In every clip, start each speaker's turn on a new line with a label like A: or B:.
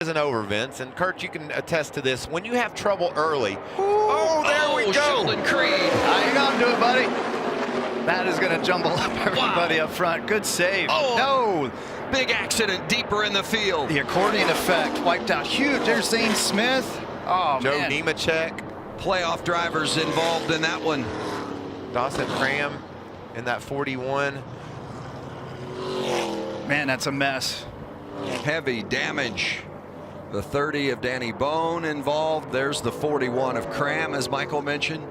A: isn't over, Vince, and Kurt, you can attest to this. When you have trouble early, there we go.
B: Sheldon Creed.
C: Hang on to it, buddy. That is going to jumble up everybody up front. Good save.
B: No. Big accident deeper in the field.
C: The accordion effect wiped out huge. There's Zane Smith. Oh,
A: Joe
C: man.
A: Nemechek.
B: Playoff drivers involved in that one.
A: Dawson Cram in that 41.
C: Man, that's a mess.
B: Heavy damage. The 30 of Danny Bone involved. There's the 41 of Cram, as Michael mentioned.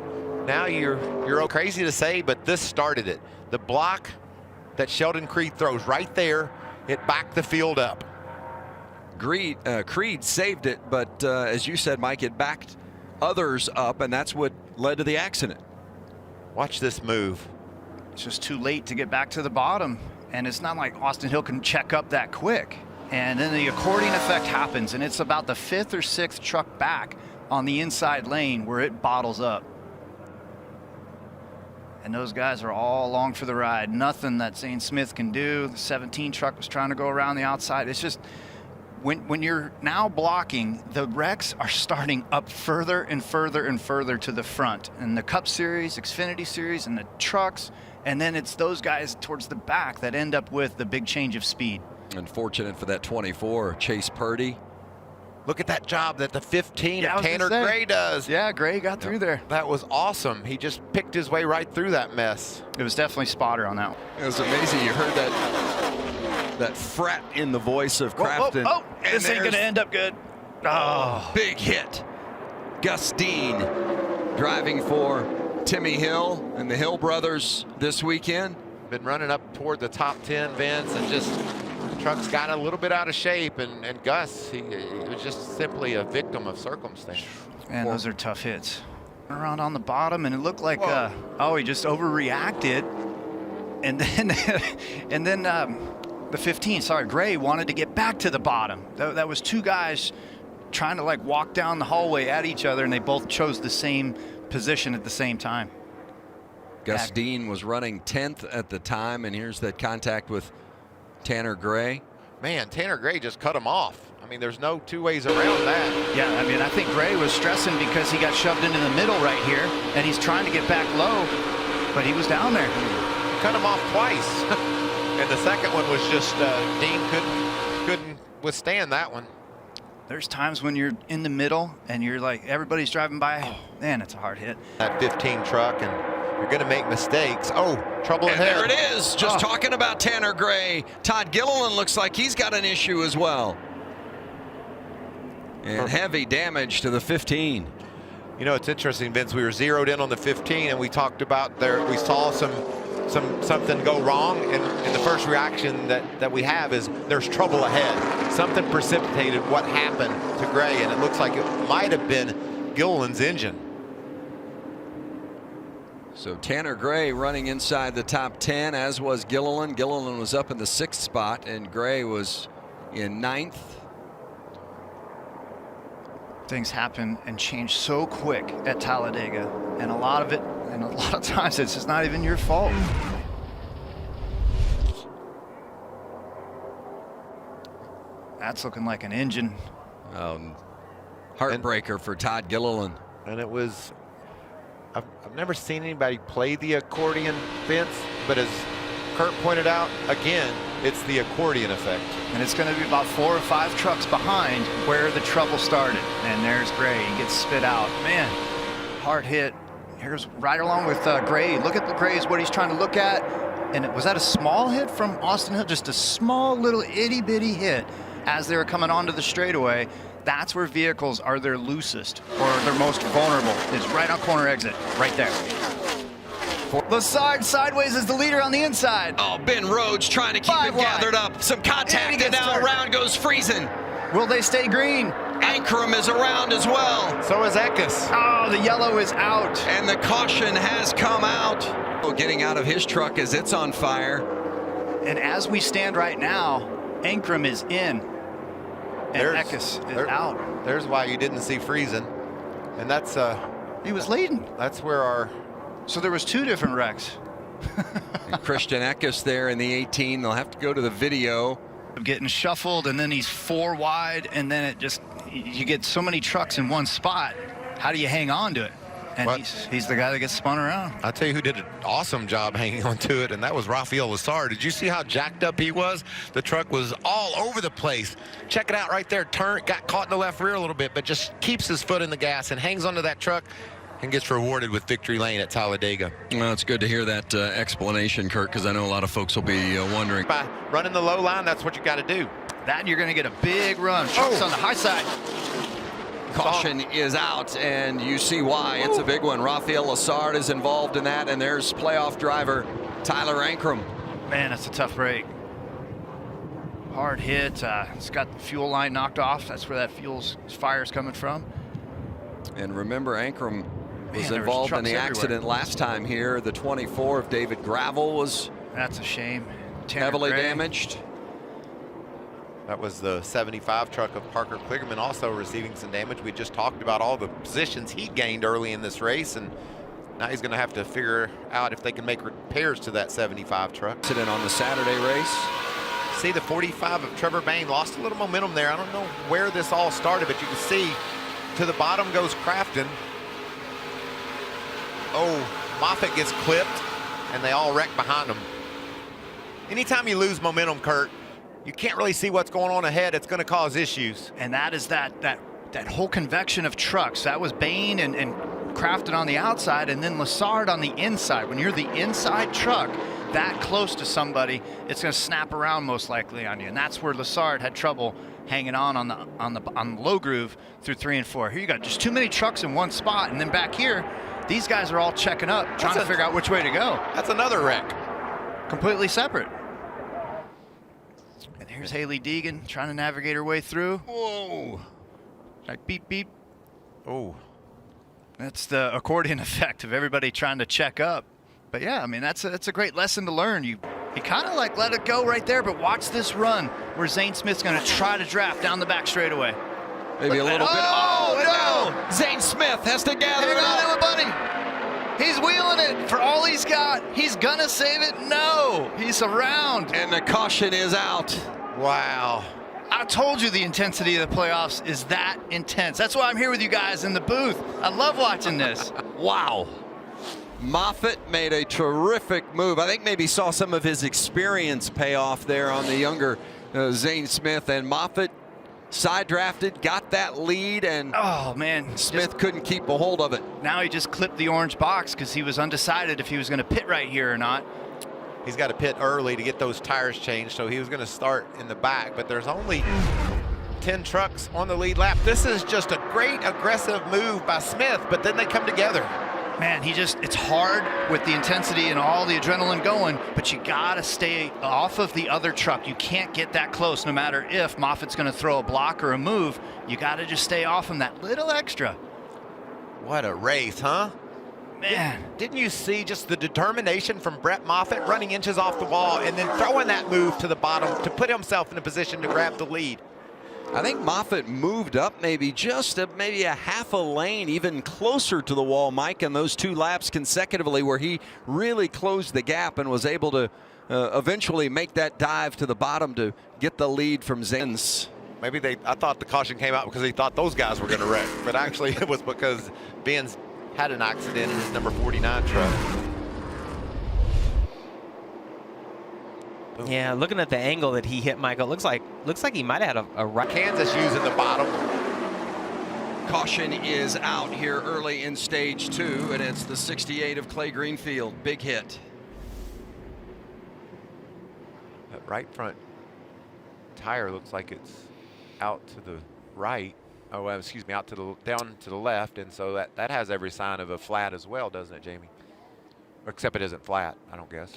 A: Now you're crazy to say, but this started it. The block that Sheldon Creed throws right there, it backed the field up.
B: Creed saved it, but as you said, Mike, it backed others up, and that's what led to the accident.
A: Watch this move.
C: It's just too late to get back to the bottom, and it's not like Austin Hill can check up that quick. And then the accordion effect happens, and it's about the 5th or 6th truck back on the inside lane where it bottles up. And those guys are all along for the ride. Nothing that Zane Smith can do. The 17 truck was trying to go around the outside. It's just, when you're now blocking, the wrecks are starting up further and further and further to the front. And the Cup Series, Xfinity Series, and the trucks, and then it's those guys towards the back that end up with the big change of speed.
B: Unfortunate for that 24, Chase Purdy.
A: Look at that job that the 15 of Tanner Gray does.
C: Yeah, Gray got through there.
A: That was awesome. He just picked his way right through that mess.
C: It was definitely spotter on that one.
B: It was amazing. You heard that fret in the voice of Crafton.
C: Oh, this ain't going to end up good. Oh,
B: big hit. Gus Dean driving for Timmy Hill and the Hill brothers this weekend.
A: Been running up toward the top 10, Vince, and just truck's got a little bit out of shape, and Gus, he was just simply a victim of circumstance.
C: Man, those are tough hits. Around on the bottom, and it looked like he just overreacted, and then the 15, Gray wanted to get back to the bottom. That was two guys trying to like walk down the hallway at each other, and they both chose the same position at the same time.
B: Gus Dean was running 10th at the time, and here's that contact with Tanner Gray.
A: Man, Tanner Gray just cut him off. I mean, there's no two ways around that.
C: Yeah, I mean, I think Gray was stressing because he got shoved into the middle right here, and he's trying to get back low, but he was down there.
A: Cut him off twice. And the second one was just, Dean couldn't withstand that one.
C: There's times when you're in the middle and you're like, everybody's driving by. Man, it's a hard hit.
A: That 15 truck, and you're going to make mistakes. Oh, trouble ahead.
B: There it is. Just talking about Tanner Gray. Todd Gilliland looks like he's got an issue as well. And heavy damage to the 15.
A: You know, it's interesting, Vince. We were zeroed in on the 15, and we talked about we saw something go wrong, and the first reaction that we have is there's trouble ahead. Something precipitated what happened to Gray, and it looks like it might have been Gilliland's engine.
B: So Tanner Gray running inside the top 10, as was Gilliland. Gilliland was up in the 6th spot, and Gray was in 9th.
C: Things happen and change so quick at Talladega, and a lot of times it's just not even your fault. That's looking like an engine.
B: Heartbreaker for Todd Gilliland.
A: And it was, I've never seen anybody play the accordion, Vince, but as Kurt pointed out, again, it's the accordion effect.
C: And it's going to be about 4 or 5 trucks behind where the trouble started. And there's Gray. He gets spit out. Man, hard hit. Here's right along with Gray. Look at the Gray's what he's trying to look at. And was that a small hit from Austin Hill? Just a small little itty bitty hit as they were coming onto the straightaway. That's where vehicles are their loosest or their most vulnerable, is right on corner exit, right there. The sideways is the leader on the inside.
B: Oh, Ben Rhodes trying to keep it gathered up. Some contact, and now around goes Friesen.
C: Will they stay green?
B: Ankrum is around as well.
A: So is Eckes.
C: Oh, the yellow is out.
B: And the caution has come out. Getting out of his truck as it's on fire.
C: And as we stand right now, Ankrum is in. And Eckes is out.
A: There's why you didn't see Friesen. And that's
C: he was leading.
A: That's where our
C: So there was 2 different wrecks.
B: Christian Eckes there in the 18. They'll have to go to the video.
C: getting shuffled, and then he's 4 wide, and then you get so many trucks in one spot. How do you hang on to it? And he's the guy that gets spun around.
A: I'll tell you who did an awesome job hanging on to it, and that was Rafael Lazar. Did you see how jacked up he was? The truck was all over the place. Check it out right there. Got caught in the left rear a little bit, but just keeps his foot in the gas and hangs onto that truck and gets rewarded with victory lane at Talladega.
B: Well, it's good to hear that explanation, Kurt, because I know a lot of folks will be wondering.
A: By running the low line, that's what you got to do.
C: That, you're going to get a big run. Trucks on the high side.
B: Caution is out, and you see why. It's a big one. Rafael Lazar is involved in that, and there's playoff driver Tyler Ankrum.
C: Man, that's a tough break. Hard hit. It's got the fuel line knocked off. That's where that fire's coming from.
B: And remember, Ankrum was
C: Man,
B: involved in the
C: everywhere.
B: accident last time here. The 24 of David Gravel was
C: That's a shame.
B: heavily damaged.
A: That was the 75 truck of Parker Kligerman also receiving some damage. We just talked about all the positions he gained early in this race, and now he's going to have to figure out if they can make repairs to that 75 truck.
B: Accident on the Saturday race.
A: See, the 45 of Trevor Bayne lost a little momentum there. I don't know where this all started, but you can see to the bottom goes Crafton. Oh, Moffitt gets clipped, and they all wreck behind him. Anytime you lose momentum, Kurt, you can't really see what's going on ahead. It's going to cause issues.
C: And that is that whole convection of trucks. That was Bayne and Crafton on the outside, and then Lazard on the inside. When you're the inside truck that close to somebody, it's going to snap around most likely on you. And that's where Lazard had trouble hanging on the low groove through 3 and 4. Here you got just too many trucks in one spot, and then back here, these guys are all checking up, trying to figure out which way to go.
A: That's another wreck.
C: Completely separate. And here's Haley Deegan trying to navigate her way through.
B: Whoa.
C: Like beep, beep.
A: Oh.
C: That's the accordion effect of everybody trying to check up. But yeah, I mean, that's a great lesson to learn. You kind of like let it go right there, but watch this run where Zane Smith's going to try to draft down the back straightaway.
B: Maybe a little bit.
C: Oh,
B: no! Zane Smith has to gather
C: Hang
B: it
C: on,
B: up.
C: everybody. He's wheeling it for all he's got. He's going to save it. No, he's around.
B: And the caution is out.
A: Wow.
C: I told you the intensity of the playoffs is that intense. That's why I'm here with you guys in the booth. I love watching this.
B: Wow. Moffitt made a terrific move. I think maybe saw some of his experience pay off there on the younger Zane Smith. And Moffitt side drafted, got that lead, and
C: Oh, man.
B: Smith couldn't keep a hold of it.
C: Now he just clipped the orange box because he was undecided if he was going to pit right here or not.
A: He's got to pit early to get those tires changed, so he was going to start in the back, but there's only 10 trucks on the lead lap. This is just a great aggressive move by Smith, but then they come together.
C: Man, it's hard with the intensity and all the adrenaline going, but you got to stay off of the other truck. You can't get that close no matter if Moffitt's going to throw a block or a move. You got to just stay off him that little extra.
A: What a race, huh?
C: Man.
A: Didn't you see just the determination from Brett Moffitt running inches off the wall and then throwing that move to the bottom to put himself in a position to grab the lead?
B: I think Moffitt moved up maybe maybe a half a lane, even closer to the wall, Mike, in those 2 laps consecutively where he really closed the gap and was able to eventually make that dive to the bottom to get the lead from Zens.
A: Maybe I thought the caution came out because he thought those guys were going to wreck, but actually it was because Benz had an accident in his number 49 truck.
D: Yeah, looking at the angle that he hit, Michael, looks like he might have had a right.
A: Kansas using the bottom.
B: Caution is out here early in stage 2, and it's the 68 of Clay Greenfield. Big hit.
A: That right front tire looks like it's out to the right. Oh, well, excuse me, down to the left, and so that has every sign of a flat as well, doesn't it, Jamie? Except it isn't flat, I don't guess.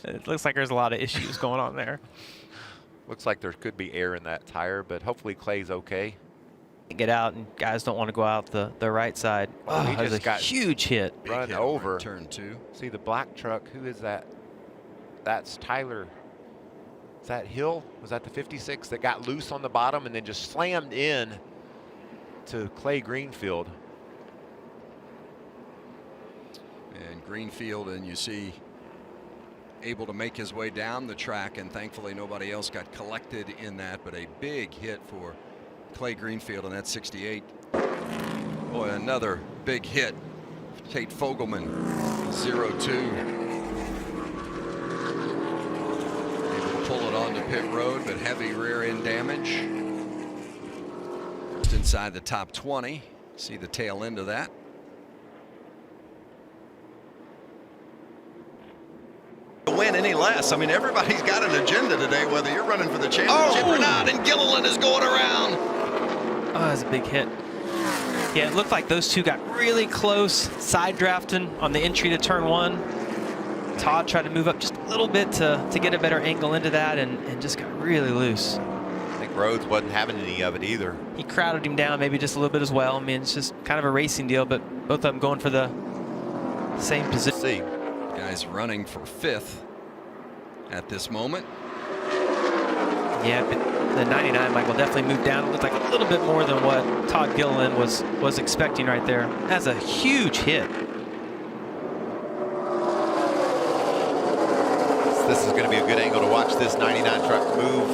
D: It looks like there's a lot of issues going on there.
A: Looks like there could be air in that tire, but hopefully Clay's okay.
D: Get out, and guys don't want to go out the right side.
A: Oh, he
D: that was
A: just
D: a
A: got
D: huge hit.
A: Run
B: hit
A: over.
B: right turn 2.
A: See the black truck, who is that? That's Tyler. Is that Hill? Was that the 56 that got loose on the bottom and then just slammed in to Clay Greenfield?
B: And Greenfield, and you see able to make his way down the track, and thankfully nobody else got collected in that, but a big hit for Clay Greenfield on that 68. Boy, another big hit. Tate Fogelman, 0-2. Able to pull it onto pit road, but heavy rear end damage. Just inside the top 20. See the tail end of that.
E: Win any less. I mean, everybody's got an agenda today, whether you're running for the championship or not, and Gilliland is going around.
D: Oh, that's a big hit. Yeah, it looked like those two got really close, side drafting on the entry to turn 1. Todd tried to move up just a little bit to get a better angle into that, and just got really loose.
A: I think Rhodes wasn't having any of it either.
D: He crowded him down maybe just a little bit as well. I mean, it's just kind of a racing deal, but both of them going for the same position.
A: See.
B: Guys running for 5th at this moment.
D: Yeah, but the 99, Michael, definitely moved down. It looked like a little bit more than what Todd Gilliland was expecting right there. That's a huge hit.
A: This is going to be a good angle to watch this 99 truck move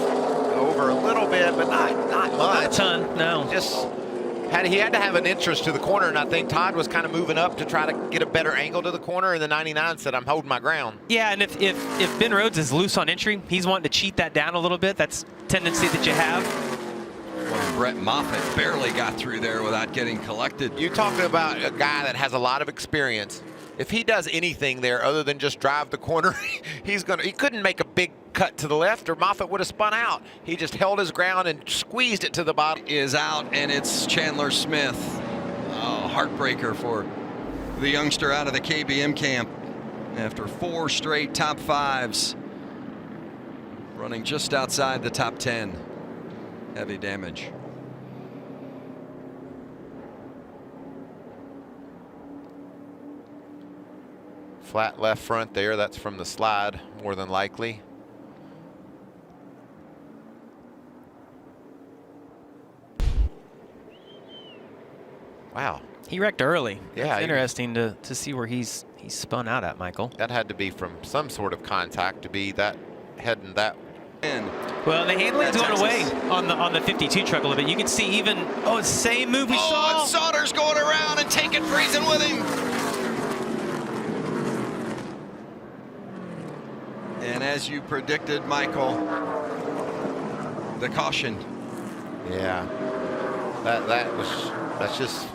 A: over a little bit, but not much.
D: Not a ton, no.
A: Just he had to have an interest to the corner, and I think Todd was kind of moving up to try to get a better angle to the corner, and the 99 said, I'm holding my ground.
D: Yeah, and if Ben Rhodes is loose on entry, he's wanting to cheat that down a little bit. That's a tendency that you have.
B: Well, Brett Moffitt barely got through there without getting collected.
A: You're talking about a guy that has a lot of experience. If he does anything there other than just drive the corner, he couldn't make a big cut to the left or Moffitt would have spun out. He just held his ground and squeezed it to the bottom.
B: Is out, and it's Chandler Smith. Oh, heartbreaker for the youngster out of the KBM camp after 4 straight top 5s. Running just outside the top 10. Heavy damage.
A: Flat left front there, that's from the slide, more than likely. Wow.
D: He wrecked early.
A: Yeah,
D: it's interesting to see where he's spun out at, Michael.
A: That had to be from some sort of contact to be that heading that.
D: Well, the handling's going away on the 52 truck a little bit. You can see even, it's the same move we saw.
E: And Sauter's going around and taking Friesen with him.
B: And as you predicted, Michael, the caution.
A: Yeah, that's just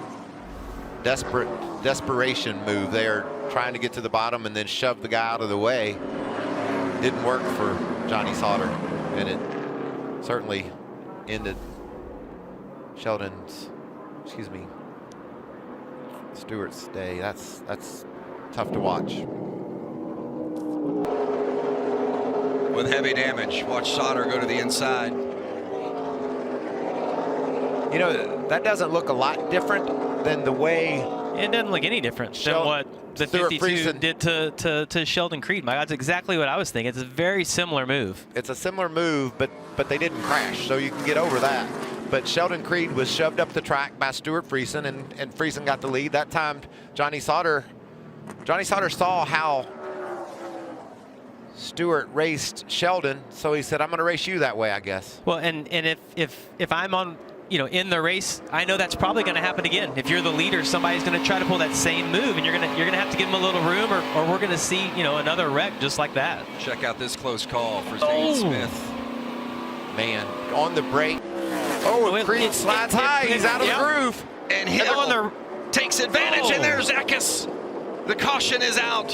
A: desperation move there, trying to get to the bottom and then shove the guy out of the way. Didn't work for Johnny Sauter, and it certainly ended Stewart's day. That's tough to watch.
B: With heavy damage. Watch Sauter go to the inside.
A: You know, that doesn't look a lot different than the way
D: It doesn't look any different than what the
A: Stuart
D: 52
A: Friesen
D: did to Sheldon Creed. That's exactly what I was thinking. It's a very similar move.
A: It's a similar move, but they didn't crash, so you can get over that. But Sheldon Creed was shoved up the track by Stuart Friesen, and Friesen got the lead. That time, Johnny Sauter saw how Stewart raced Sheldon, so he said, I'm going to race you that way, I guess.
D: Well, and if I'm on, in the race, I know that's probably going to happen again. If you're the leader, somebody's going to try to pull that same move, and you're going to have to give them a little room, or we're going to see, another wreck just like that.
B: Check out this close call for Zane Smith.
A: Man, on the brake. Oh, Creed slides high. He's out of the groove.
E: And Hill takes advantage, and there's Eckes. The caution is out.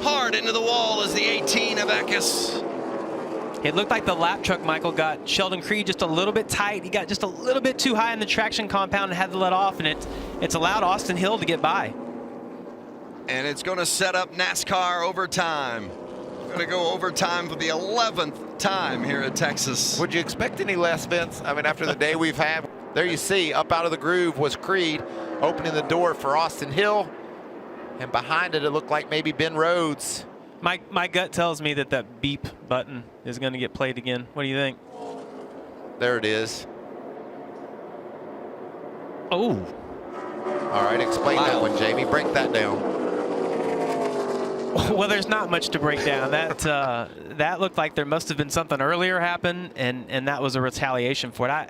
E: Hard into the wall is the 18 of Eckes.
D: It looked like the lap truck, Michael, got Sheldon Creed just a little bit tight. He got just a little bit too high in the traction compound and had to let off, and it's allowed Austin Hill to get by.
E: And it's going to set up NASCAR overtime. Going to go overtime for the 11th time here at Texas.
A: Would you expect any less, Vince? I mean, after the day we've had, there you see, up out of the groove was Creed, opening the door for Austin Hill. And behind it, it looked like maybe Ben Rhodes.
D: My gut tells me that beep button is going to get played again. What do you think?
A: There it is.
D: Oh.
A: All right, explain that one, Jamie. Break that down.
D: Well, there's not much to break down. That looked like there must have been something earlier happen, and that was a retaliation for it.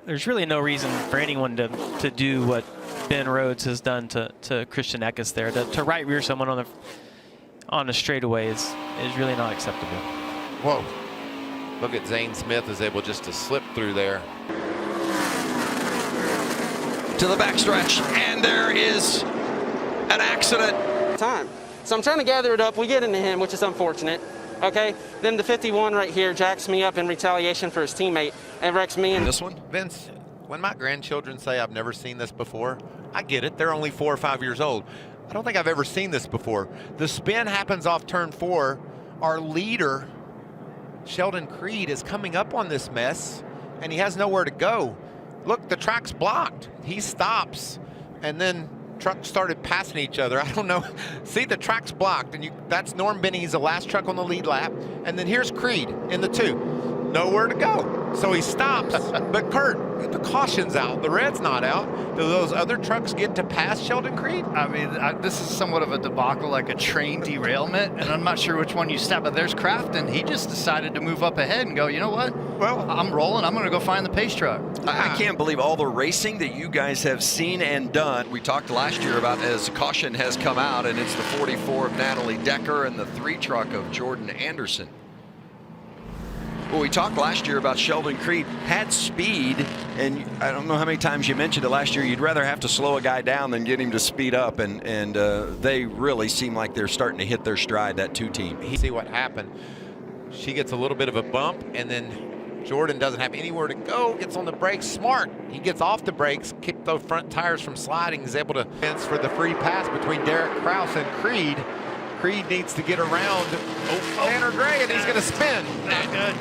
D: There's really no reason for anyone to do what Ben Rhodes has done to Christian Eckes there. To right rear someone on the straightaway is really not acceptable.
A: Whoa. Look at Zane Smith is able just to slip through there.
E: To the backstretch, and there is an accident.
F: Time. So I'm trying to gather it up. We get into him, which is unfortunate. Okay. Then the 51 right here jacks me up in retaliation for his teammate and wrecks me. And
E: This one?
A: Vince, when my grandchildren say I've never seen this before, I get it. They're only 4 or 5 years old. I don't think I've ever seen this before. The spin happens off turn 4. Our leader, Sheldon Creed, is coming up on this mess, and he has nowhere to go. Look, the track's blocked. He stops, and then trucks started passing each other. I don't know. See, the track's blocked, and that's Norm Benny. He's the last truck on the lead lap. And then here's Creed in the 2. Nowhere to go. So he stops. But Kurt, the caution's out. The red's not out. Do those other trucks get to pass Sheldon Creed?
C: I mean, this is somewhat of a debacle, like a train derailment, and I'm not sure which one you step. But there's Crafton. He just decided to move up ahead and go, you know what?
A: Well,
C: I'm rolling. I'm going to go find the pace truck.
B: I can't believe all the racing that you guys have seen and done. We talked last year about as caution has come out, and it's the 44 of Natalie Decker and the 3 truck of Jordan Anderson. Well, we talked last year about Sheldon Creed had speed, and I don't know how many times you mentioned it last year. You'd rather have to slow a guy down than get him to speed up, and they really seem like they're starting to hit their stride, that 2 team.
A: See what happened. She gets a little bit of a bump, and then Jordan doesn't have anywhere to go, gets on the brakes. Smart. He gets off the brakes, kicked those front tires from sliding, is able to fence for the free pass between Derek Kraus and Creed. Creed needs to get around Tanner Gray, and he's going to spin.
C: Not good.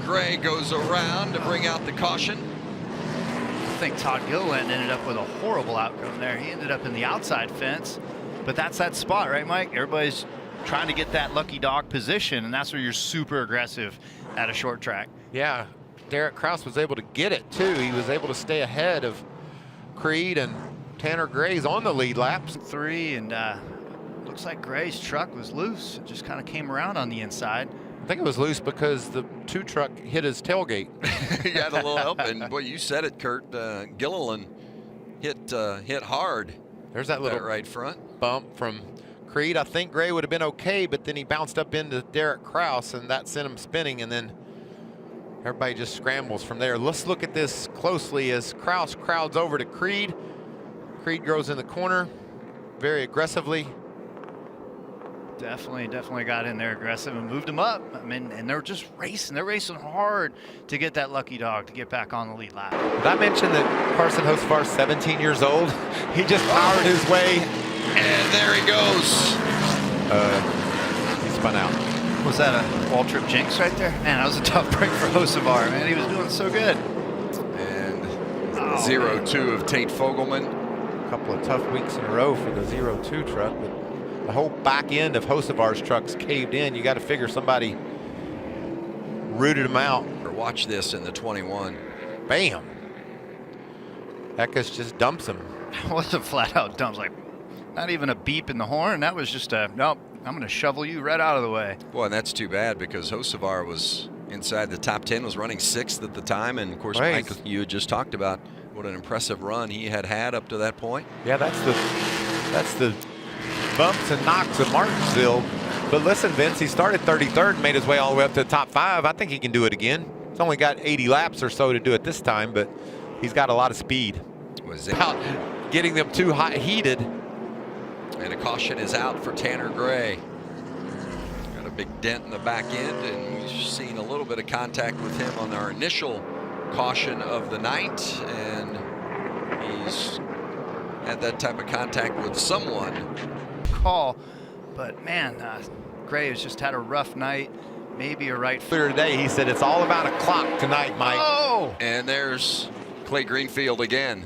E: Gray goes around to bring out the caution.
C: I think Todd Gilliland ended up with a horrible outcome there. He ended up in the outside fence, but that's that spot, right, Mike? Everybody's trying to get that lucky dog position, and that's where you're super aggressive at a short track.
A: Yeah, Derek Kraus was able to get it, too. He was able to stay ahead of Creed, and Tanner Gray's on the lead laps.
C: 3, and looks like Gray's truck was loose. It just kind of came around on the inside.
A: I think it was loose because the 2 truck hit his tailgate.
B: He had a little help, and boy, you said it, Kurt. Gilliland hit hard.
A: There's that little
B: right front
A: bump from Creed. I think Gray would have been okay, but then he bounced up into Derek Kraus, and that sent him spinning, and then everybody just scrambles from there. Let's look at this closely as Kraus crowds over to Creed. Creed goes in the corner very aggressively.
C: Definitely got in there aggressive and moved him up. I mean, and they're just racing. They're racing hard to get that lucky dog to get back on the lead lap.
A: Did I mention that Carson Hocefar's 17 years old? He just powered his way.
E: And there he goes.
A: He spun out.
C: Was that a wall trip jinx right there? Man, that was a tough break for Hocevar, man. He was doing so good.
B: and 0-2 of Tate Fogelman.
A: A couple of tough weeks in a row for the 0-2 truck, but the whole back end of Hocevar's trucks caved in. You got to figure somebody rooted him out.
B: Or watch this in the 21.
A: Bam. Eckes just dumps him.
C: It wasn't flat out dumps, like not even a beep in the horn. That was just a, nope, I'm going to shovel you right out of the way.
B: Boy, and that's too bad because Hocevar was inside the top 10, was running 6th at the time. And of course, Mike, you had just talked about what an impressive run he had up to that point.
A: Yeah, that's the bumps and knocks of Martinsville. But listen, Vince, he started 33rd and made his way all the way up to the top 5. I think he can do it again. He's only got 80 laps or so to do it this time, but he's got a lot of speed.
B: Was
A: about getting them too hot heated.
B: And a caution is out for Tanner Gray. Got a big dent in the back end, and we've seen a little bit of contact with him on our initial caution of the night, and he's had that type of contact with someone.
C: Call, but man, Gray has just had a rough night. Maybe a right
A: Clear today, he said it's all about a clock tonight, Mike.
C: Oh!
B: And there's Clay Greenfield again.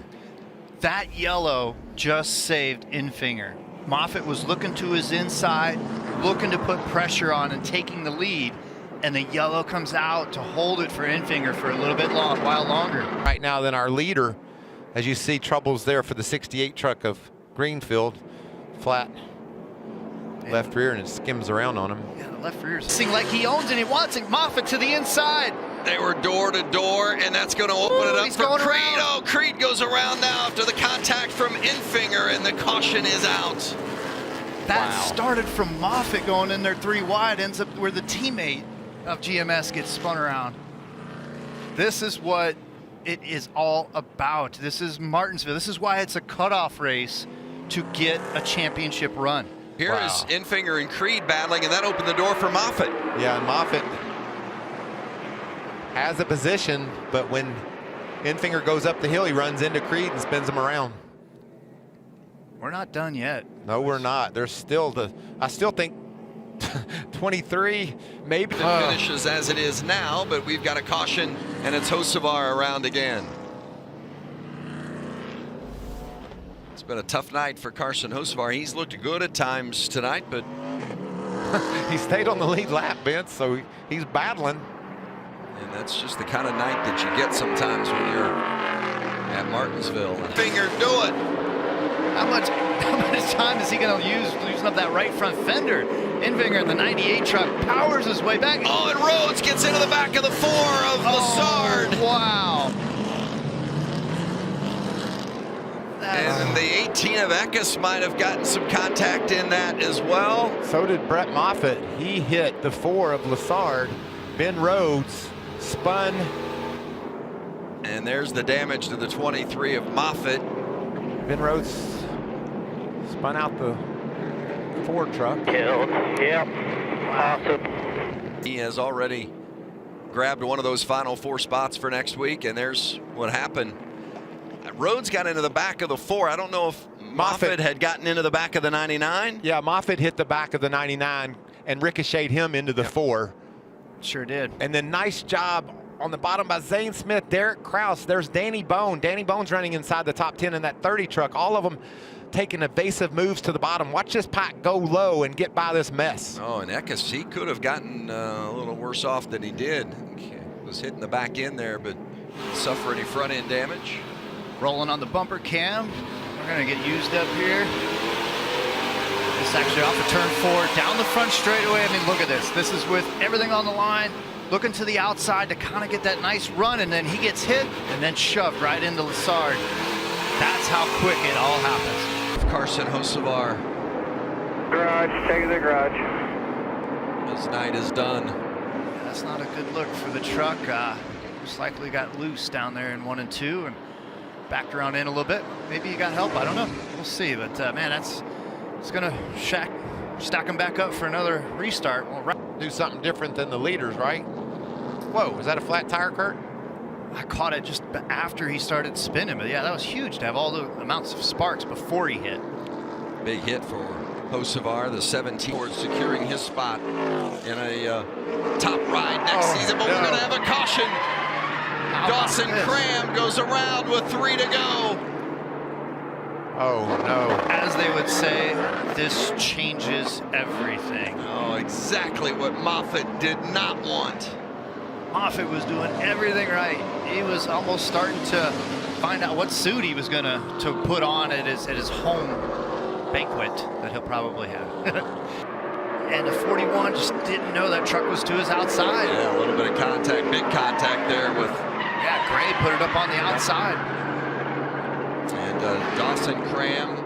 C: That yellow just saved Infinger. Moffitt was looking to his inside, looking to put pressure on and taking the lead, and the yellow comes out to hold it for Infinger for a little bit while longer.
A: Right now, then our leader, as you see, troubles there for the 68 truck of Greenfield. Flat left rear and it skims around on him.
C: Yeah, the left rear seeing like he owns it. He wants it. Moffitt to the inside.
E: They were door to door, and that's going to open it up
C: he's
E: for
C: going
E: Creed.
C: around.
E: Oh, Creed goes around now after the contact from Infinger, and the caution is out.
C: That
A: Wow.
C: started from Moffitt going in there 3 wide, ends up where the teammate of GMS gets spun around. This is what it is all about. This is Martinsville. This is why it's a cutoff race to get a championship run.
E: Here
A: Wow.
E: is Infinger and Creed battling, and that opened the door for Moffitt.
A: Yeah, and Moffitt has a position, but when Infinger goes up the hill, he runs into Creed and spins him around.
C: We're not done yet.
A: No, we're not. There's still I still think 23, maybe.
E: It finishes as it is now, but we've got a caution, and it's Hocevar around again. It's been a tough night for Carson Hocevar. He's looked good at times tonight, but
A: He stayed on the lead lap, Vince, so he's battling.
E: and that's just the kind of night that you get sometimes when you're at Martinsville. Finger, do it.
C: How much time is he going to use losing up that right front fender? Infinger in the 98 truck powers his way back.
E: Oh, and Rhodes gets into the back of the 4 of Lassard.
C: Wow.
E: And the 18 of Eckes might have gotten some contact in that as well.
A: So did Brett Moffitt. He hit the 4 of Lassard. Ben Rhodes spun.
E: And there's the damage to the 23 of Moffitt.
A: Ben Rhodes spun out the Ford truck.
G: Killed. Yep. Awesome.
E: He has already grabbed one of those final 4 spots for next week, and there's what happened. Rhodes got into the back of the 4. I don't know if Moffitt had gotten into the back of the 99.
A: Yeah, Moffitt hit the back of the 99 and ricocheted him into the 4.
C: Sure did.
A: And then nice job on the bottom by Zane Smith, Derek Kraus. There's Danny Bone. Danny Bone's running inside the top 10 in that 30 truck. All of them taking evasive moves to the bottom. Watch this pack go low and get by this mess.
E: Oh, and Eckes, he could have gotten a little worse off than he did. He was hitting the back end there, but didn't suffer any front end damage.
C: Rolling on the bumper cam. We're going to get used up here. This actually off of turn 4, down the front straightaway. I mean, look at this. This is with everything on the line, looking to the outside to kind of get that nice run, and then he gets hit and then shoved right into Lassard. That's how quick it all happens.
E: Carson Hocevar,
G: Garage. Take it to the garage.
E: his night is done.
C: That's not a good look for the truck. Most likely got loose down there in 1 and 2 and backed around in a little bit. Maybe he got help. I don't know. We'll see. But man, it's going to stack him back up for another restart. Well,
A: Do something different than the leaders, right? Whoa, was that a flat tire, Kurt?
C: I caught it just after he started spinning. But yeah, that was huge to have all the amounts of sparks before he hit.
E: Big hit for Hocevar, the 17, towards securing his spot in a top ride next season. But we're going to have a caution. Dawson Cram goes around with 3 to go.
A: Oh, no.
C: As they would say, this changes everything.
E: Oh, exactly what Moffitt did not want.
C: Moffitt was doing everything right. He was almost starting to find out what suit he was going to put on at his home banquet that he'll probably have. And the 41 just didn't know that truck was to his outside.
E: Yeah, a little bit of contact, big contact there with.
C: Yeah, Gray put it up on the outside.
E: And Dawson Cram